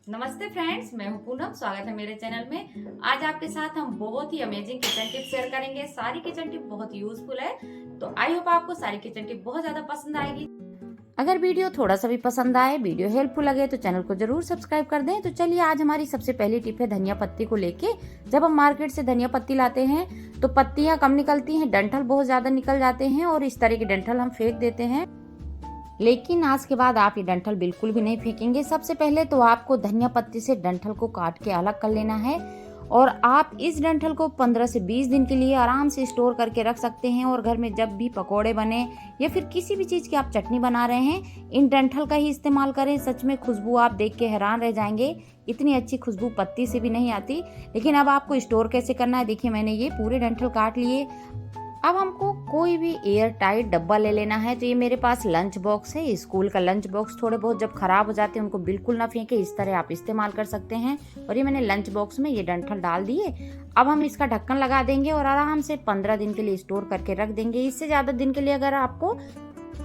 नमस्ते फ्रेंड्स, मैं हूं पूनम। स्वागत है मेरे चैनल में। आज आपके साथ हम बहुत ही अमेजिंग किचन टिप शेयर करेंगे। सारी किचन टिप बहुत यूजफुल है, तो आई होप आपको सारी किचन टिप बहुत ज्यादा पसंद आएगी। अगर वीडियो थोड़ा सा भी पसंद आए, वीडियो हेल्पफुल लगे तो चैनल को जरूर सब्सक्राइब कर दें। तो चलिए, आज हमारी सबसे पहली टिप है धनिया पत्ती को लेके। जब हम मार्केट से धनिया पत्ती लाते हैं तो पत्तियां कम निकलती हैं, डंठल बहुत ज्यादा निकल जाते हैं और इस तरह के डंठल हम फेंक देते हैं। लेकिन आज के बाद आप ये डंठल बिल्कुल भी नहीं फेंकेंगे। सबसे पहले तो आपको धनिया पत्ती से डंठल को काट के अलग कर लेना है और आप इस डंठल को 15 से 20 दिन के लिए आराम से स्टोर करके रख सकते हैं। और घर में जब भी पकोड़े बने या फिर किसी भी चीज़ की आप चटनी बना रहे हैं, इन डंठल का ही इस्तेमाल करें। सच में खुशबू आप देख के हैरान रह जाएंगे, इतनी अच्छी खुशबू पत्ती से भी नहीं आती। लेकिन अब आपको स्टोर कैसे करना है, देखिए मैंने ये पूरे डंठल काट लिए। अब हमको कोई भी एयर टाइट डब्बा ले लेना है। तो ये मेरे पास लंच बॉक्स है, स्कूल का लंच बॉक्स। थोड़े बहुत जब खराब हो जाते हैं उनको बिल्कुल ना फेंके, इस तरह आप इस्तेमाल कर सकते हैं। और ये मैंने लंच बॉक्स में ये डंठल डाल दिए। अब हम इसका ढक्कन लगा देंगे और आराम से 15 दिन के लिए स्टोर करके रख देंगे। इससे ज़्यादा दिन के लिए अगर आपको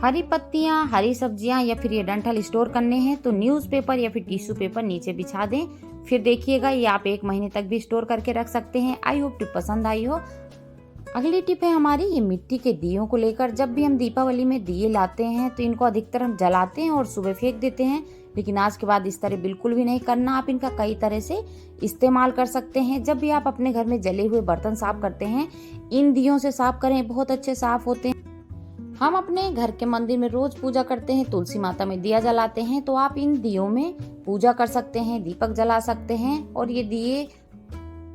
हरी पत्तियाँ, हरी सब्जियाँ या फिर ये डंठल स्टोर करने हैं तो न्यूज़पेपर या फिर टिश्यू पेपर नीचे बिछा दें। फिर देखिएगा, ये आप 1 महीने तक भी स्टोर करके रख सकते हैं। आई होप टिप पसंद आई हो। अगली टिप है हमारी ये मिट्टी के दियों को लेकर। जब भी हम दीपावली में दिए लाते हैं तो इनको अधिकतर हम जलाते हैं और सुबह फेंक देते हैं। लेकिन आज के बाद इस तरह बिल्कुल भी नहीं करना। आप इनका कई तरह से इस्तेमाल कर सकते हैं। जब भी आप अपने घर में जले हुए बर्तन साफ करते हैं, इन दियों से साफ करें, बहुत अच्छे साफ होते हैं। हम अपने घर के मंदिर में रोज पूजा करते हैं, तुलसी माता में दिया जलाते हैं, तो आप इन दियों में पूजा कर सकते हैं, दीपक जला सकते हैं। और ये दिए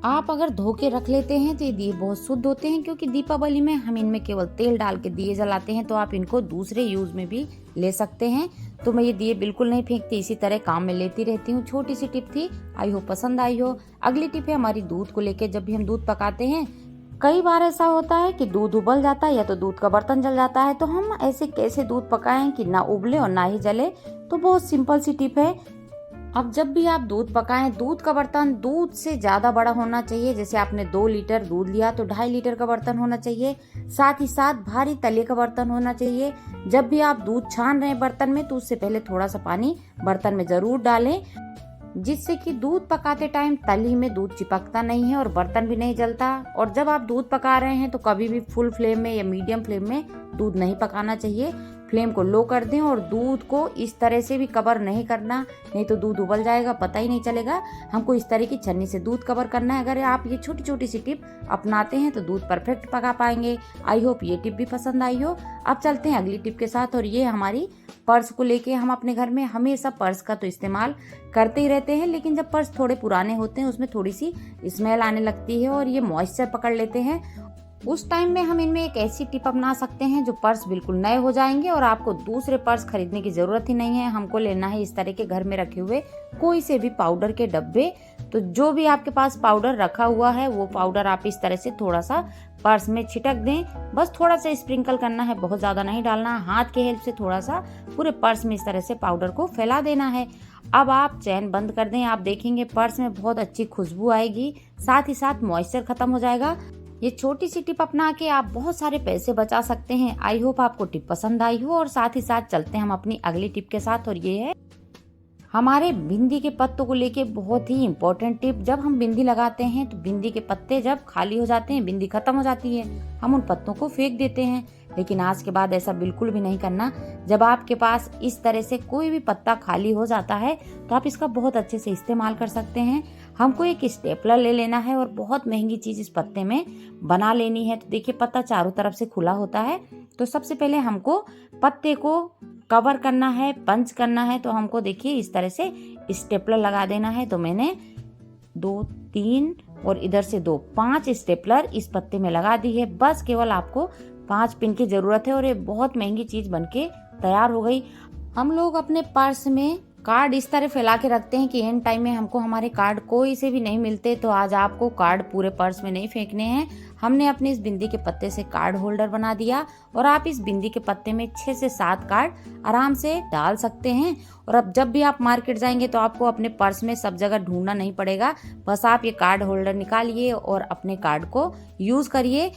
आप अगर धो के रख लेते हैं तो ये दिए बहुत शुद्ध होते हैं, क्योंकि दीपावली में हम इनमें केवल तेल डाल के दिए जलाते हैं। तो आप इनको दूसरे यूज में भी ले सकते हैं। तो मैं ये दिए बिल्कुल नहीं फेंकती, इसी तरह काम में लेती रहती हूँ। छोटी सी टिप थी, आई हो पसंद आई हो। अगली टिप है हमारी दूध को लेके। जब भी हम दूध पकाते हैं, कई बार ऐसा होता है कि दूध उबल जाता है या तो दूध का बर्तन जल जाता है। तो हम ऐसे कैसे दूध पकाएं कि ना उबले और ना ही जले? तो बहुत सिंपल सी टिप है। अब जब भी आप दूध पकाएं, दूध का बर्तन दूध से ज़्यादा बड़ा होना चाहिए। जैसे आपने 2 लीटर दूध लिया तो 2.5 लीटर का बर्तन होना चाहिए। साथ ही साथ भारी तले का बर्तन होना चाहिए। जब भी आप दूध छान रहे हैं बर्तन में, तो उससे पहले थोड़ा सा पानी बर्तन में ज़रूर डालें, जिससे कि दूध पकाते टाइम तली में दूध चिपकता नहीं है और बर्तन भी नहीं जलता। और जब आप दूध पका रहे हैं तो कभी भी फुल फ्लेम में या मीडियम फ्लेम में दूध नहीं पकाना चाहिए। फ्लेम को लो कर दें और दूध को इस तरह से भी कवर नहीं करना, नहीं तो दूध उबल जाएगा, पता ही नहीं चलेगा। हमको इस तरह की छन्नी से दूध कवर करना है। अगर आप ये छोटी छोटी सी टिप अपनाते हैं तो दूध परफेक्ट पका पाएंगे। आई होप ये टिप भी पसंद आई हो। अब चलते हैं अगली टिप के साथ, और ये हमारी पर्स को लेके। हम अपने घर में हमेशा पर्स का तो इस्तेमाल करते ही रहते हैं, लेकिन जब पर्स थोड़े पुराने होते हैं उसमें थोड़ी सी स्मेल आने लगती है और ये मॉइस्चर पकड़ लेते हैं। उस टाइम में हम इनमें एक ऐसी टिप अपना सकते हैं जो पर्स बिल्कुल नए हो जाएंगे और आपको दूसरे पर्स खरीदने की जरूरत ही नहीं है। हमको लेना है इस तरह के घर में रखे हुए कोई से भी पाउडर के डब्बे। तो जो भी आपके पास पाउडर रखा हुआ है वो पाउडर आप इस तरह से थोड़ा सा पर्स में छिटक दें। बस थोड़ा सा स्प्रिंकल करना है, बहुत ज्यादा नहीं डालना। हाथ के हेल्प से थोड़ा सा पूरे पर्स में इस तरह से पाउडर को फैला देना है। अब आप चैन बंद कर दें, आप देखेंगे पर्स में बहुत अच्छी खुशबू आएगी, साथ ही साथ मॉइस्चर खत्म हो जाएगा। ये छोटी सी टिप अपना के आप बहुत सारे पैसे बचा सकते हैं। आई होप आपको टिप पसंद आई हो। और साथ ही साथ चलते हैं हम अपनी अगली टिप के साथ, और ये है हमारे बिंदी के पत्तों को लेके। बहुत ही इंपॉर्टेंट टिप। जब हम बिंदी लगाते हैं तो बिंदी के पत्ते जब खाली हो जाते हैं, बिंदी खत्म हो जाती है, हम उन पत्तों को फेंक देते हैं। लेकिन आज के बाद ऐसा बिल्कुल भी नहीं करना। जब आपके पास इस तरह से कोई भी पत्ता खाली हो जाता है तो आप इसका बहुत अच्छे से इस्तेमाल कर सकते हैं। हमको एक स्टेपलर ले लेना है और बहुत महंगी चीज इस पत्ते में बना लेनी है। तो देखिए, पत्ता चारों तरफ से खुला होता है। तो सबसे पहले हमको पत्ते को कवर करना है, पंच करना है। तो हमको देखिए इस तरह से स्टेपलर लगा देना है। तो मैंने 2, 3 और इधर से 2, 5 स्टेपलर इस पत्ते में लगा दी है। बस केवल आपको 5 पिन की जरूरत है और ये बहुत महंगी चीज बनके तैयार हो गई। हम लोग अपने पर्स में कार्ड इस तरह फैला के रखते हैं कि एंड टाइम में हमको हमारे कार्ड कोई से भी नहीं मिलते। तो आज आपको कार्ड पूरे पर्स में नहीं फेंकने हैं। हमने अपने इस बिंदी के पत्ते से कार्ड होल्डर बना दिया और आप इस बिंदी के पत्ते में 6 से 7 कार्ड आराम से डाल सकते हैं। और अब जब भी आप मार्केट जाएंगे तो आपको अपने पर्स में सब जगह ढूंढना नहीं पड़ेगा। बस आप ये कार्ड होल्डर निकालिए और अपने कार्ड को यूज करिए।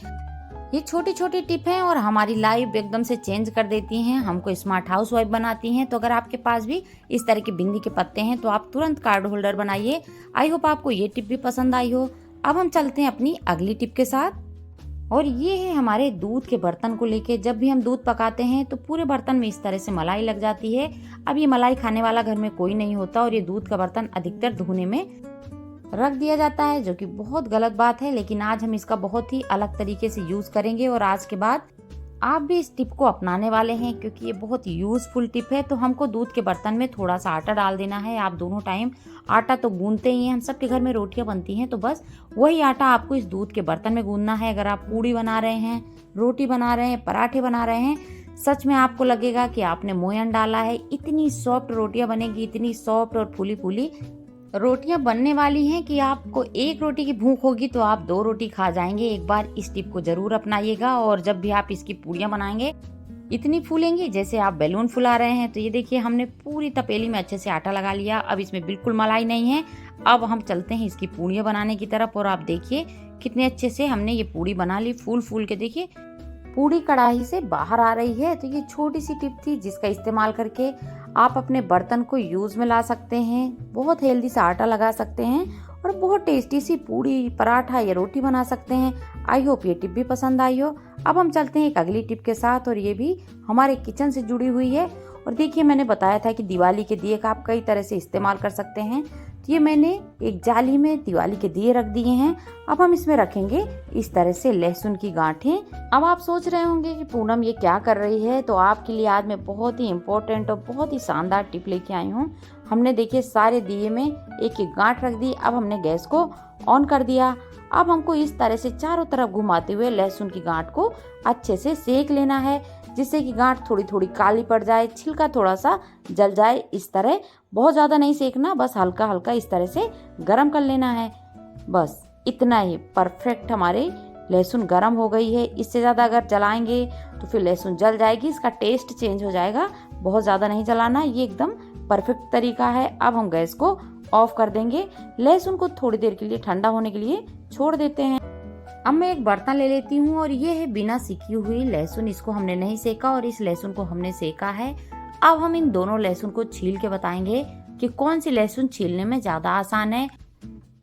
ये छोटी छोटी टिप हैं और हमारी लाइफ एकदम से चेंज कर देती हैं, हमको स्मार्ट हाउस वाइफ बनाती हैं। तो अगर आपके पास भी इस तरह की बिंदी के पत्ते हैं तो आप तुरंत कार्ड होल्डर बनाइए। आई होप आपको ये टिप भी पसंद आई हो। अब हम चलते हैं अपनी अगली टिप के साथ, और ये है हमारे दूध के बर्तन को लेके। जब भी हम दूध पकाते हैं तो पूरे बर्तन में इस तरह से मलाई लग जाती है। अब ये मलाई खाने वाला घर में कोई नहीं होता और ये दूध का बर्तन अधिकतर धोने में रख दिया जाता है, जो कि बहुत गलत बात है। लेकिन आज हम इसका बहुत ही अलग तरीके से यूज करेंगे और आज के बाद आप भी इस टिप को अपनाने वाले हैं, क्योंकि ये बहुत यूजफुल टिप है। तो हमको दूध के बर्तन में थोड़ा सा आटा डाल देना है। आप दोनों टाइम आटा तो गूंदते ही हैं, हम सबके घर में रोटियां बनती हैं, तो बस वही आटा आपको इस दूध के बर्तन में गूंदना है। अगर आप पूड़ी बना रहे हैं, रोटी बना रहे हैं, पराठे बना रहे हैं, सच में आपको लगेगा कि आपने मोयन डाला है। इतनी सॉफ्ट रोटियां बनेगी, इतनी सॉफ्ट और फूली फूली रोटियां बनने वाली हैं कि आपको एक रोटी की भूख होगी तो आप 2 रोटी खा जाएंगे। एक बार इस टिप को जरूर अपनाइएगा, और जब भी आप इसकी पूड़ियां बनाएंगे इतनी फूलेंगी जैसे आप बैलून फुला रहे हैं। तो ये देखिए, हमने पूरी तपेली में अच्छे से आटा लगा लिया। अब इसमें बिल्कुल मलाई नहीं है। अब हम चलते हैं इसकी पूड़ियां बनाने की तरफ, और आप देखिए कितने अच्छे से हमने ये पूड़ी बना ली। फूल फूल के देखिए पूड़ी कढ़ाई से बाहर आ रही है। तो ये छोटी सी टिप थी जिसका इस्तेमाल करके आप अपने बर्तन को यूज में ला सकते हैं। बहुत हेल्दी सा आटा लगा सकते हैं और बहुत टेस्टी सी पूड़ी, पराठा या रोटी बना सकते हैं। आई होप ये टिप भी पसंद आई हो। अब हम चलते हैं एक अगली टिप के साथ, और ये भी हमारे किचन से जुड़ी हुई है। और देखिए, मैंने बताया था कि दिवाली के दिए का आप कई तरह से इस्तेमाल कर सकते हैं। तो ये मैंने एक जाली में दिवाली के दिए रख दिए हैं। अब हम इसमें रखेंगे इस तरह से लहसुन की गांठें। अब आप सोच रहे होंगे कि पूनम ये क्या कर रही है, तो आपके लिए आज मैं बहुत ही इम्पोर्टेंट और बहुत ही शानदार टिप लेके आई हूँ। हमने देखिए सारे दिए में एक एक गांठ रख दी। अब हमने गैस को ऑन कर दिया। अब हमको इस तरह से चारों तरफ घुमाते हुए लहसुन की गांठ को अच्छे से सेक लेना है, जिससे कि गांठ थोड़ी थोड़ी काली पड़ जाए, छिलका थोड़ा सा जल जाए। इस तरह बहुत ज्यादा नहीं सेकना, बस हल्का हल्का इस तरह से गरम कर लेना है। बस इतना ही परफेक्ट हमारे लहसुन गरम हो गई है। इससे ज्यादा अगर जलाएंगे तो फिर लहसुन जल जाएगी, इसका टेस्ट चेंज हो जाएगा। बहुत ज्यादा नहीं जलाना, ये एकदम परफेक्ट तरीका है। अब हम गैस को ऑफ कर देंगे। लहसुन को थोड़ी देर के लिए ठंडा होने के लिए छोड़ देते हैं। अब मैं एक बर्तन ले लेती हूँ, और ये है बिना सिकी हुई लहसुन। इसको हमने नहीं सेका और इस लहसुन को हमने सेका है। अब हम इन दोनों लहसुन को छील के बताएंगे कि कौन सी लहसुन छीलने में ज्यादा आसान है,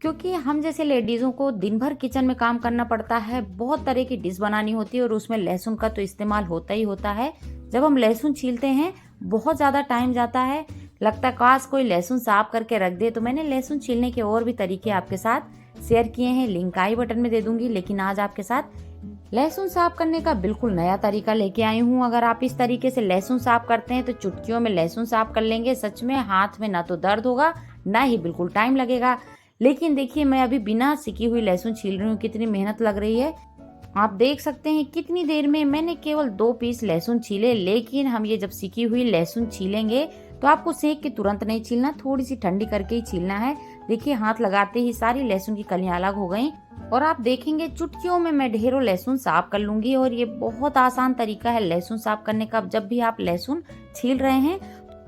क्योंकि हम जैसे लेडीजों को दिन भर किचन में काम करना पड़ता है, बहुत तरह की डिश बनानी होती है और उसमें लहसुन का तो इस्तेमाल होता ही होता है। जब हम लहसुन छीलते हैं बहुत ज्यादा टाइम जाता है, लगता है काश कोई लहसुन साफ करके रख दे। तो मैंने लहसुन छीलने के और भी तरीके आपके साथ शेयर किए हैं, लिंक आई बटन में दे दूंगी। लेकिन आज आपके साथ लहसुन साफ करने का बिल्कुल नया तरीका लेके आई हूँ। अगर आप इस तरीके से लहसुन साफ करते हैं तो चुटकियों में लहसुन साफ कर लेंगे। सच में हाथ में ना तो दर्द होगा, ना ही बिल्कुल टाइम लगेगा। लेकिन देखिए, मैं अभी बिना सिकी हुई लहसुन छील रही हूँ, कितनी मेहनत लग रही है। आप देख सकते हैं कितनी देर में मैंने केवल 2 पीस लहसुन छीले। लेकिन हम ये जब सिकी हुई लहसुन छीलेंगे तो आपको सेक के तुरंत नहीं छीलना, थोड़ी सी ठंडी करके ही छीलना है। देखिए, हाथ लगाते ही सारी लहसुन की कलियां अलग हो गई, और आप देखेंगे चुटकियों में मैं ढेरों लहसुन साफ कर लूंगी। और ये बहुत आसान तरीका है लहसुन साफ करने का। जब भी आप लहसुन छील रहे हैं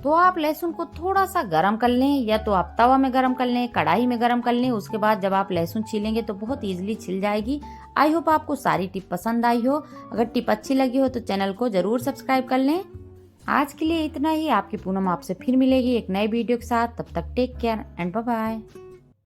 तो आप लहसुन को थोड़ा सा गरम कर लें, या तो आप तवा में गरम कर लें, कढ़ाई में गरम कर लें। उसके बाद जब आप लहसुन छीलेंगे तो बहुत इजीली छिल जाएगी। आई होप आपको सारी टिप पसंद आई हो। अगर टिप अच्छी लगी हो तो चैनल को जरूर सब्सक्राइब कर लें। आज के लिए इतना ही। आपकी पूनम आपसे फिर मिलेगी एक नई वीडियो के साथ। तब तक take care and bye bye.